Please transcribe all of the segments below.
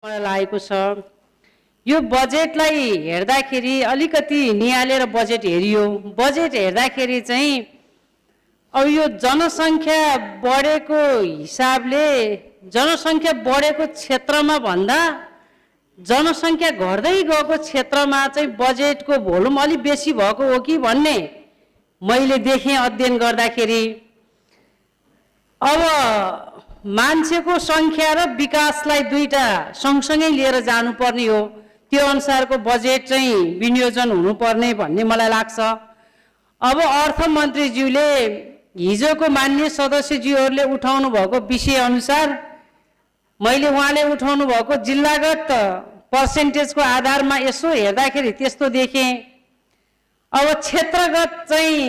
मलाई लागेको छ यो बजेटलाई हेर्दाखेरि अलिकति निहालेर बजेट हेरियो। बजेट हेर्दाखेरि चाहिँ अब यो जनसङ्ख्या बढेको हिसाबले जनसङ्ख्या बढेको क्षेत्रमा भन्दा जनसङ्ख्या घट्दै गएको क्षेत्रमा चाहिँ बजेटको भोल्युम अलि बेसी भएको हो कि भन्ने मैले देखेँ अध्ययन गर्दाखेरि। अब मान्छेको सङ्ख्या र विकासलाई दुईटा सँगसँगै लिएर जानुपर्ने हो, त्यो अनुसारको बजेट चाहिँ विनियोजन हुनुपर्ने भन्ने मलाई लाग्छ। अब अर्थमन्त्रीज्यूले हिजोको मान्य सदस्यज्यूहरूले उठाउनु भएको विषय अनुसार मैले उहाँले उठाउनु भएको जिल्लागत पर्सेन्टेजको आधारमा यसो हेर्दाखेरि त्यस्तो देखेँ। अब क्षेत्रगत चाहिँ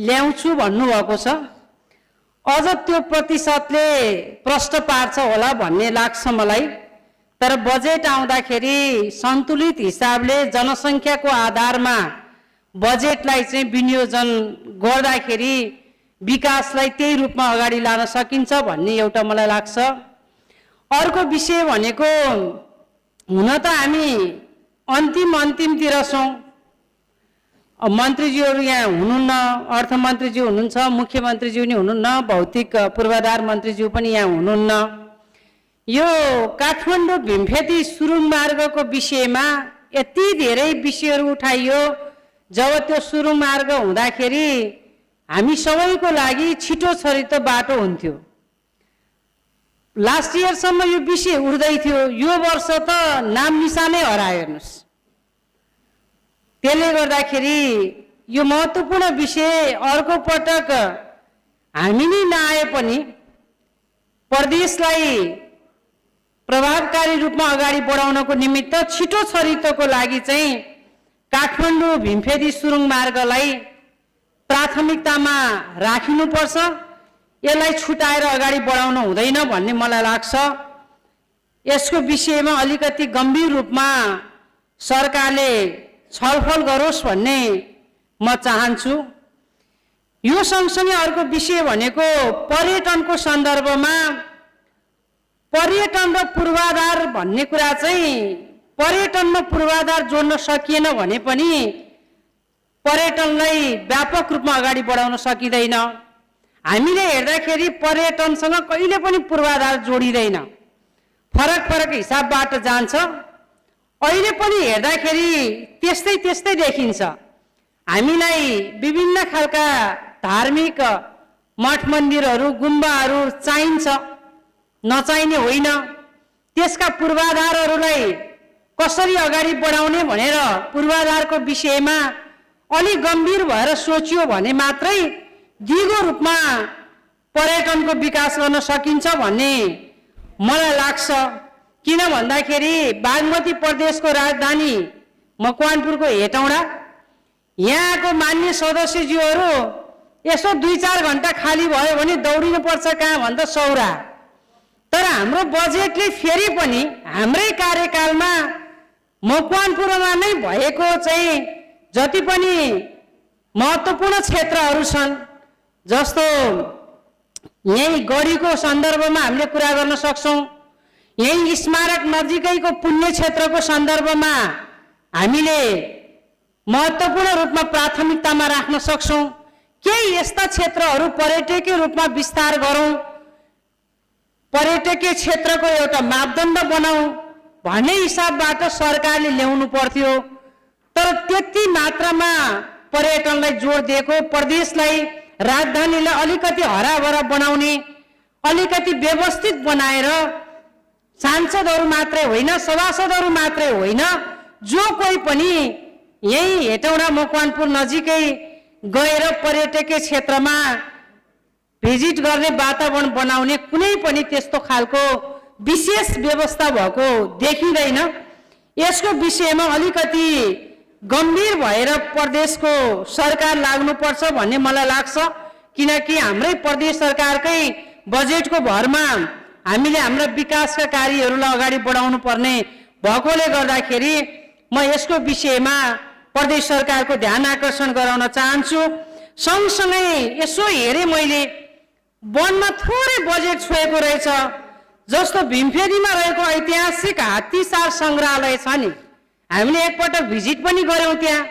ल्याउँछु भन्नुभएको छ, अझ त्यो प्रतिशतले प्रश्न पार्छ होला भन्ने लाग्छ मलाई। तर बजेट आउँदाखेरि सन्तुलित हिसाबले जनसङ्ख्याको आधारमा बजेटलाई चाहिँ विनियोजन गर्दाखेरि विकासलाई त्यही रूपमा अगाडि लान सकिन्छ भन्ने एउटा मलाई लाग्छ। अर्को विषय भनेको हुन त हामी अन्तिमतिर छौँ। मन्त्रीज्यूहरू यहाँ हुनुहुन्न, अर्थमन्त्रीज्यू हुनुहुन्छ, मुख्यमन्त्रीज्यू नि हुनुहुन्न, भौतिक पूर्वाधार मन्त्रीज्यू पनि यहाँ हुनुहुन्न। यो काठमाडौँ भीमफेदी सुरुङ मार्गको विषयमा यति धेरै विषयहरू उठाइयो। जब त्यो सुरुङ मार्ग हुँदाखेरि हामी सबैको लागि छिटो छरितो बाटो हुन्थ्यो। लास्ट इयरसम्म यो विषय उठ्दै थियो, यो वर्ष त नाम निशानै हरायो हेर्नुहोस्। त्यसले गर्दाखेरि यो महत्त्वपूर्ण विषय अर्को पटक हामी नै नआए पनि प्रदेशलाई प्रभावकारी रूपमा अगाडि बढाउनको निमित्त छिटो छरितोको लागि चाहिँ काठमाडौँ भीमफेदी सुरुङ मार्गलाई प्राथमिकतामा राखिनुपर्छ, यसलाई छुटाएर अगाडि बढाउनु हुँदैन भन्ने मलाई लाग्छ। यसको विषयमा अलिकति गम्भीर रूपमा सरकारले छलफल गरोस् भन्ने म चाहन्छु। यो सँगसँगै अर्को विषय भनेको पर्यटनको सन्दर्भमा पर्यटन र पूर्वाधार भन्ने कुरा चाहिँ पर्यटनमा पूर्वाधार जोड्न सकिएन भने पनि पर्यटनलाई व्यापक रूपमा अगाडि बढाउन सकिँदैन। हामीले हेर्दाखेरि पर्यटनसँग कहिले पनि पूर्वाधार जोडिँदैन, फरक फरक हिसाबबाट जान्छ। अहिले पनि हेर्दाखेरि त्यस्तै देखिन्छ। हामीलाई विभिन्न खालका धार्मिक मठ मन्दिरहरू गुम्बाहरू चाहिन्छ, नचाहिने होइन। त्यसका पूर्वाधारहरूलाई कसरी अगाडि बढाउने भनेर पूर्वाधारको विषयमा अलि गम्भीर भएर सोचियो भने मात्रै दिगो रूपमा पर्यटनको विकास गर्न सकिन्छ भन्ने मलाई लाग्छ। किन भन्दाखेरि बागमती प्रदेशको राजधानी मकवानपुरको हेटौँडा, यहाँको मान्य सदस्यज्यूहरू यसो 2-4 घण्टा खाली भयो भने दौडिनुपर्छ कहाँ भन्दा सौरा। तर हाम्रो बजेटले फेरि पनि हाम्रै कार्यकालमा मकवानपुरमा नै भएको चाहिँ जति पनि महत्त्वपूर्ण क्षेत्रहरू छन्, जस्तो यही गढीको सन्दर्भमा हामीले कुरा गर्न सक्छौँ, यही स्मारक नजिकैको पुण्य क्षेत्रको सन्दर्भमा हामीले महत्त्वपूर्ण रूपमा प्राथमिकतामा राख्न सक्छौँ। केही यस्ता क्षेत्रहरू पर्यटकीय रूपमा विस्तार गरौँ, पर्यटकीय क्षेत्रको एउटा मापदण्ड बनाऊ भन्ने हिसाबबाट सरकारले ल्याउनु पर्थ्यो। तर त्यति मात्रामा पर्यटनलाई जोड दिएको, प्रदेशलाई राजधानीलाई अलिकति हराभरा बनाउने, अलिकति व्यवस्थित बनाएर सांसदहरू मात्रै होइन, सभासदहरू मात्रै होइन, जो कोही पनि यही हेटौँडा मकवानपुर नजिकै गएर पर्यटकीय क्षेत्रमा भिजिट गर्ने वातावरण बनाउने कुनै पनि त्यस्तो खालको विशेष व्यवस्था भएको देखिँदैन। यसको विषयमा अलिकति गम्भीर भएर प्रदेशको सरकार लाग्नुपर्छ भन्ने मलाई लाग्छ। किनकि हाम्रै प्रदेश सरकारकै बजेटको भरमा हामीले हाम्रा विकासका कार्यहरूलाई अगाडि बढाउनु पर्ने भएकोले गर्दाखेरि म यसको विषयमा प्रदेश सरकारको ध्यान आकर्षण गराउन चाहन्छु। सँगसँगै यसो हेरेँ मैले वनमा थोरै बजेट छोएको रहेछ, जस्तो भीमफेरीमा रहेको ऐतिहासिक हात्तीसार सङ्ग्रहालय छ नि, हामीले एकपटक भिजिट पनि गऱ्यौँ त्यहाँ।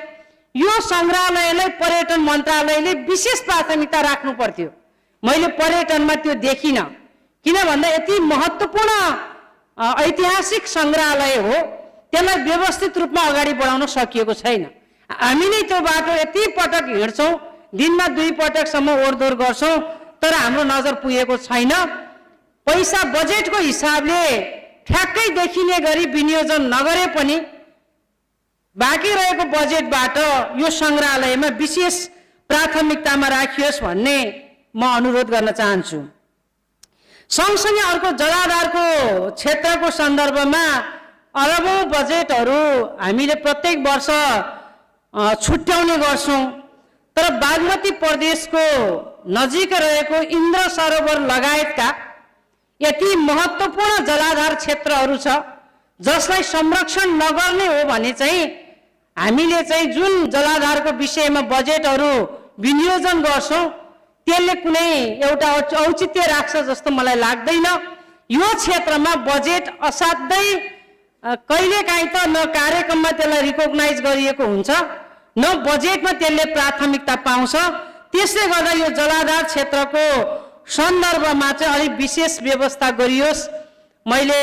यो सङ्ग्रहालयलाई पर्यटन मन्त्रालयले विशेष प्राथमिकता राख्नु पर्थ्यो। मैले पर्यटनमा त्यो देखिनँ, किन भन्दा यति महत्त्वपूर्ण ऐतिहासिक सङ्ग्रहालय हो, त्यसलाई व्यवस्थित रूपमा अगाडि बढाउन सकिएको छैन। हामी नै त्यो बाटो यति पटक हिँड्छौँ, दिनमा 2 पटकसम्म ओहोरदोहोर गर्छौँ, तर हाम्रो नजर पुगेको छैन। पैसा बजेटको हिसाबले ठ्याक्कै देखिने गरी विनियोजन नगरे पनि बाँकी रहेको बजेटबाट यो सङ्ग्रहालयमा विशेष प्राथमिकतामा राखियोस् भन्ने म अनुरोध गर्न चाहन्छु। सँगसँगै अर्को जलाधारको क्षेत्रको सन्दर्भमा अरबौं बजेटहरू हामीले प्रत्येक वर्ष छुट्याउने गर्छौँ, तर बागमती प्रदेशको नजिक रहेको इन्द्र सरोवर लगायतका यति महत्त्वपूर्ण जलाधार क्षेत्रहरू छ जसलाई संरक्षण नगर्ने हो भने चाहिँ हामीले चाहिँ जुन जलाधारको विषयमा बजेटहरू विनियोजन गर्छौँ त्यसले कुनै एउटा औचित्य राख्छ जस्तो मलाई लाग्दैन। यो क्षेत्रमा बजेट असाध्यै कहिलेकाहीँ त न कार्यक्रममा त्यसलाई रिकग्नाइज गरिएको हुन्छ, न बजेटमा त्यसले प्राथमिकता पाउँछ। त्यसले गर्दा यो जलाधार क्षेत्रको सन्दर्भमा चाहिँ अलिक विशेष व्यवस्था गरियोस्। मैले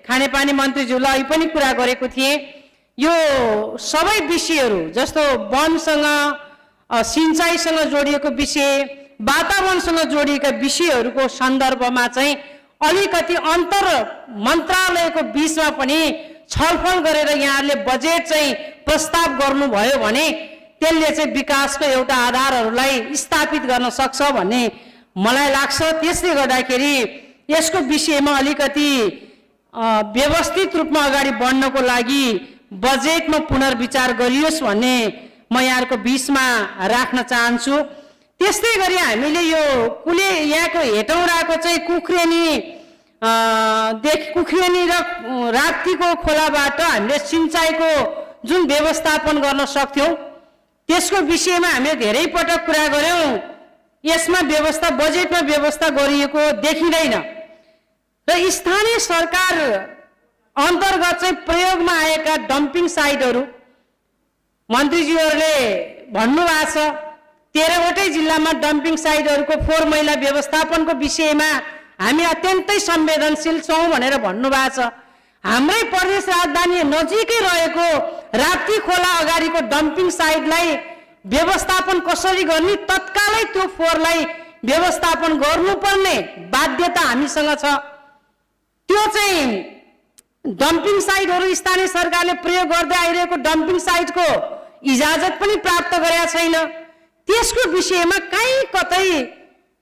खानेपानी मन्त्रीज्यूलाई अघि पनि कुरा गरेको थिएँ, यो सबै विषयहरू जस्तो वनसँग सिंचाइसँग जोडिएको विषय, वातावरणसँग जोडिएका विषयहरूको सन्दर्भमा चाहिँ अलिकति अन्तर मन्त्रालयको बीचमा पनि छलफल गरेर यहाँहरूले बजेट चाहिँ प्रस्ताव गर्नुभयो भने त्यसले चाहिँ विकासको एउटा आधारहरूलाई स्थापित गर्न सक्छ भन्ने मलाई लाग्छ। त्यसले गर्दाखेरि यसको विषयमा अलिकति व्यवस्थित रूपमा अगाडि बढ्नको लागि बजेटमा पुनर्विचार गरियोस् भन्ने म यहाँहरूको बीचमा राख्न चाहन्छु। त्यस्तै गरी हामीले यो कुले यहाँको हेटौँडाको चाहिँ कुख्रेनी र राप्तीको खोलाबाट हामीले सिंचाइको जुन व्यवस्थापन गर्न सक्थ्यौँ त्यसको विषयमा हामीले धेरै पटक कुरा गऱ्यौँ। यसमा व्यवस्था बजेटमा व्यवस्था गरिएको देखिँदैन र स्थानीय सरकार अन्तर्गत चाहिँ प्रयोगमा आएका डम्पिङ साइटहरू मन्त्रीज्यूहरूले भन्नुभएको छ 13वटै जिल्लामा डम्पिङ साइटहरूको फोहोर मैला व्यवस्थापनको विषयमा हामी अत्यन्तै संवेदनशील छौँ भनेर भन्नुभएको छ। हाम्रै प्रदेश राजधानी नजिकै रहेको राप्ती खोला अगाडिको डम्पिङ साइटलाई व्यवस्थापन कसरी गर्ने, तत्कालै त्यो फोहोरलाई व्यवस्थापन गर्नुपर्ने बाध्यता हामीसँग छ। त्यो चाहिँ डम्पिङ साइटहरू स्थानीय सरकारले प्रयोग गर्दै आइरहेको डम्पिङ साइटको इजाजत पनि प्राप्त गरेका छैन। त्यसको विषयमा कहीँ कतै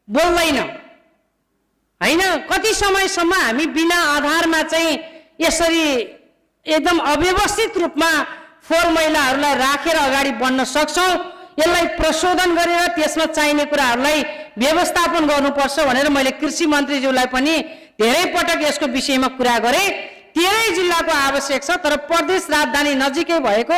बोल्दैन हैन। कति समयसम्म हामी बिना आधारमा चाहिँ यसरी एकदम अव्यवस्थित रूपमा फोहोर मैलाहरूलाई राखेर अगाडि बढ्न सक्छौँ? यसलाई प्रशोधन गरेर त्यसमा चाहिने कुराहरूलाई व्यवस्थापन गर्नुपर्छ भनेर मैले कृषि मन्त्रीज्यूलाई पनि धेरै पटक यसको विषयमा कुरा गरेँ। 13 जिल्लाको आवश्यक छ, तर प्रदेश राजधानी नजिकै भएको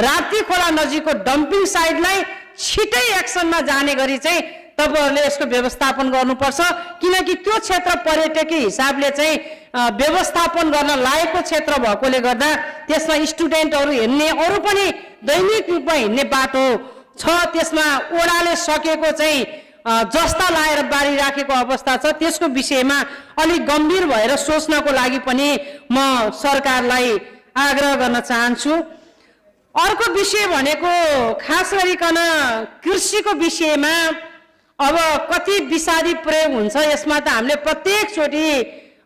राप्ती खोला नजिकको डम्पिङ साइटलाई छिटै एक्सनमा जाने गरी चाहिँ तपाईहरुले यसको व्यवस्थापन गर्नुपर्छ, किनकि त्यो क्षेत्र पर्यटकीय हिसाबले चाहिँ व्यवस्थापन गर्न लायकको क्षेत्र भएकोले गर्दा त्यसमा स्टुडेन्टहरु हिँड्ने अरु पनि दैनिक रूपमा हिँड्ने बाटो छ। त्यसमा ओडाले सकेको चाहिँ जस्ता लाएर बारी राखेको अवस्था छ। त्यसको विषयमा अलि गम्भीर भएर सोच्नको लागि पनि म सरकारलाई आग्रह गर्न चाहन्छु। अर्को विषय भनेको खास गरिकन कृषिको विषयमा अब कति विषादी प्रयोग हुन्छ यसमा त हामीले प्रत्येक चोटी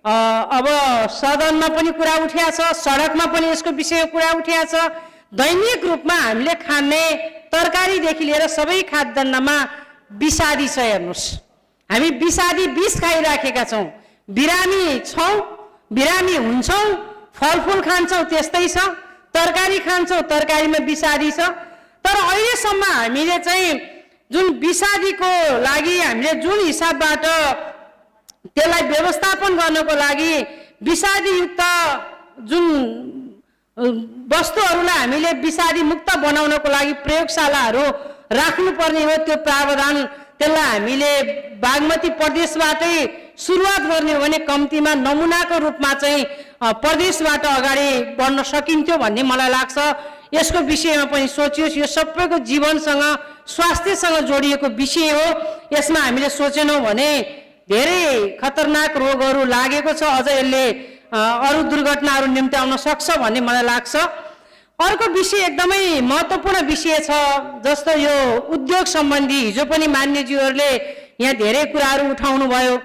अब सदनमा पनि कुरा उठेको छ, सडकमा पनि यसको विषय कुरा उठेको छ। दैनिक रूपमा हामीले खाने तरकारीदेखि लिएर सबै खाद्यान्नमा विषादी छ। हेर्नुस्, हामी विषादी विष खाइराखेका छौँ, बिरामी छौँ, बिरामी हुन्छौँ, फलफुल खान्छौँ त्यस्तै छ, तरकारी खान्छौँ तरकारीमा विषादी छ। तर अहिलेसम्म हामीले चाहिँ जुन विषादीको लागि हामीले जुन हिसाबबाट त्यसलाई व्यवस्थापन गर्नको लागि विषादीयुक्त जुन वस्तुहरूलाई हामीले विषादी मुक्त बनाउनको लागि प्रयोगशालाहरू राख्नुपर्ने हो, त्यो प्रावधान त्यसलाई हामीले बागमती प्रदेशबाटै सुरुवात गर्ने हो भने कम्तीमा नमुनाको रूपमा चाहिँ प्रदेशबाट अगाडि बढ्न सकिन्थ्यो भन्ने मलाई लाग्छ। यसको विषयमा पनि सोचियोस्। यो सबैको जीवनसँग स्वास्थ्यसँग जोडिएको विषय हो। यसमा हामीले सोचेनौँ भने धेरै खतरनाक रोगहरू लागेको छ। अझ यसले अरू दुर्घटनाहरू निम्त्याउन सक्छ भन्ने मलाई लाग्छ। अर्को विषय एकदमै महत्त्वपूर्ण विषय छ, जस्तो यो उद्योग सम्बन्धी। हिजो पनि मान्यज्यूहरूले यहाँ धेरै कुराहरू उठाउनु भयो।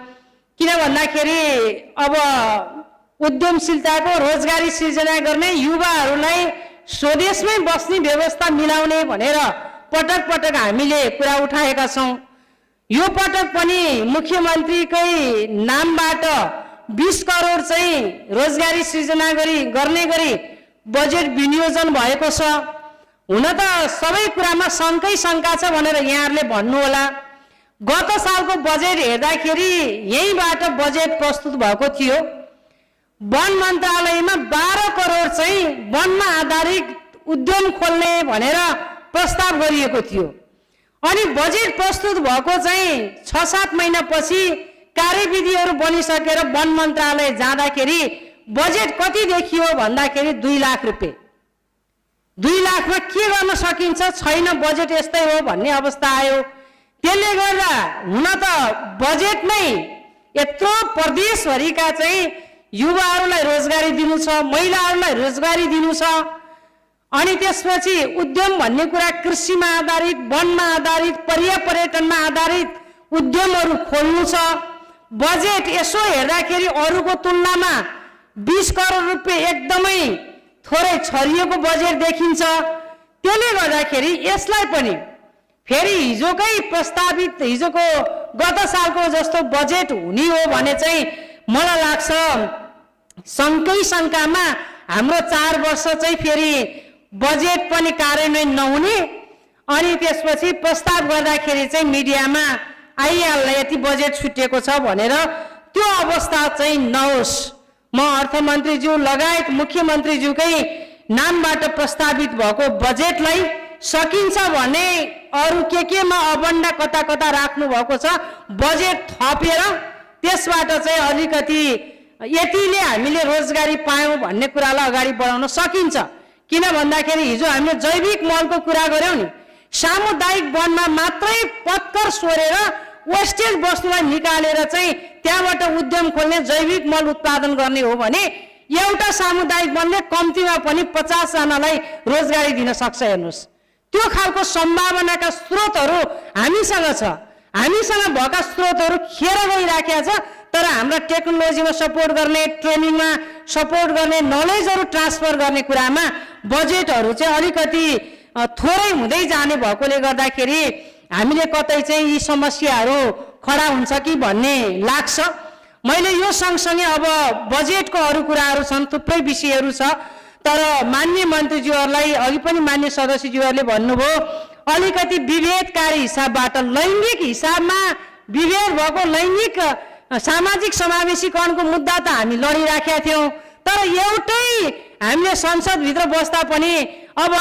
किन भन्दाखेरि अब उद्यमशीलताको रोजगारी सृजना गर्ने युवाहरूलाई स्वदेशमै बस्ने व्यवस्था मिलाउने भनेर पटक पटक हामीले कुरा उठाएका छौँ। यो पटक पनि मुख्यमन्त्रीकै नामबाट 20 करोड चाहिँ रोजगारी सृजना गर्ने गरी बजेट विनियोजन भएको छ। हुन त सबै कुरामा शङ्का छ भनेर यहाँहरूले भन्नुहोला। गत सालको बजेट हेर्दाखेरि यहीँबाट बजेट प्रस्तुत भएको थियो। वन मन्त्रालयमा 12 करोड चाहिँ वनमा आधारित उद्यम खोल्ने भनेर प्रस्ताव गरिएको थियो। अनि बजेट प्रस्तुत भएको चाहिँ 6-7 महिनापछि कार्यविधिहरू बनिसकेर वन मन्त्रालय जाँदाखेरि बजेट कति देखियो भन्दाखेरि 2 लाख रुपियाँ। 2 लाखमा के गर्न सकिन्छ, छैन, बजेट यस्तै हो भन्ने अवस्था आयो। त्यसले गर्दा हुन त बजेटमै यत्रो प्रदेशभरिका चाहिँ युवाहरूलाई रोजगारी दिनु छ, महिलाहरूलाई रोजगारी दिनु छ। अनि त्यसपछि उद्यम भन्ने कुरा कृषिमा आधारित, वनमा आधारित, पर्यटनमा आधारित उद्यमहरू खोल्नु छ। बजेट यसो हेर्दाखेरि अरूको तुलनामा 20 करोड रुपियाँ एकदमै थोरै छरिएको बजेट देखिन्छ। त्यसले गर्दाखेरि यसलाई पनि फेरि हिजोको गत सालको जस्तो बजेट हुने हो भने चाहिँ मलाई लाग्छ शङ्कामा हाम्रो 4 वर्ष चाहिँ फेरि बजेट पनि कार्यान्वयन नहुने। अनि त्यसपछि प्रस्ताव गर्दाखेरि चाहिँ मिडियामा आइहाल्ला यति बजेट छुटेको छ भनेर, त्यो अवस्था चाहिँ नहोस्। म अर्थमन्त्रीज्यू लगायत मुख्यमन्त्रीज्यूकै नामबाट प्रस्तावित भएको बजेटलाई सकिन्छ भने अरू केमा अबन्डा कता कता राख्नु भएको छ, बजेट थपेर त्यसबाट चाहिँ अलिकति यतिले हामीले रोजगारी पायौँ भन्ने कुरालाई अगाडि बढाउन सकिन्छ। किन भन्दाखेरि हिजो हामीले जैविक मलको कुरा गऱ्यौँ नि, सामुदायिक वनमा मात्रै पत्कर सोरेर वेस्टेज वस्तुलाई निकालेर चाहिँ त्यहाँबाट उद्यम खोल्ने, जैविक मल उत्पादन गर्ने हो भने एउटा सामुदायिक वनले कम्तीमा पनि 50 जनालाई रोजगारी दिन सक्छ। हेर्नुहोस्, त्यो खालको सम्भावनाका स्रोतहरू हामीसँग छ। हामीसँग भएका स्रोतहरू खेर गइराखेका छ। तर हाम्रा टेक्नोलोजीमा सपोर्ट गर्ने, ट्रेनिङमा सपोर्ट गर्ने, नलेजहरू ट्रान्सफर गर्ने कुरामा बजेटहरू चाहिँ अलिकति थोरै हुँदै जाने भएकोले गर्दाखेरि हामीले कतै चाहिँ यी समस्याहरू खडा हुन्छ कि भन्ने लाग्छ। मैले यो सँगसँगै अब बजेटको अरू कुराहरू छन्, थुप्रै विषयहरू छ। तर मान्य मन्त्रीज्यूहरूलाई अघि पनि मान्य सदस्यज्यूहरूले भन्नुभयो अलिकति विभेदकारी हिसाबबाट, लैङ्गिक हिसाबमा विभेद भएको लैङ्गिक सामाजिक समावेशीकरणको मुद्दा त हामी लडिराखेका थियौँ। तर एउटै हामीले संसदभित्र बस्दा पनि अब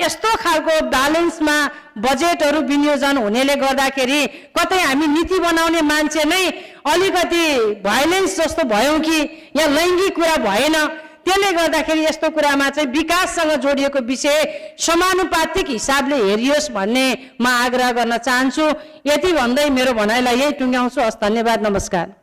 यस्तो खालको ब्यालेन्समा बजेटहरू विनियोजन हुनेले गर्दाखेरि कतै हामी नीति बनाउने मान्छे नै अलिकति भाइलेन्स जस्तो भयौँ कि यहाँ लैङ्गिक कुरा भएन। त्यसले गर्दाखेरि यस्तो कुरामा चाहिँ विकाससँग जोडिएको विषय समानुपातिक हिसाबले हेरियोस् भन्ने म आग्रह गर्न चाहन्छु। यति भन्दै मेरो भनाइलाई यही टुङ्ग्याउँछु। हस्, धन्यवाद, नमस्कार।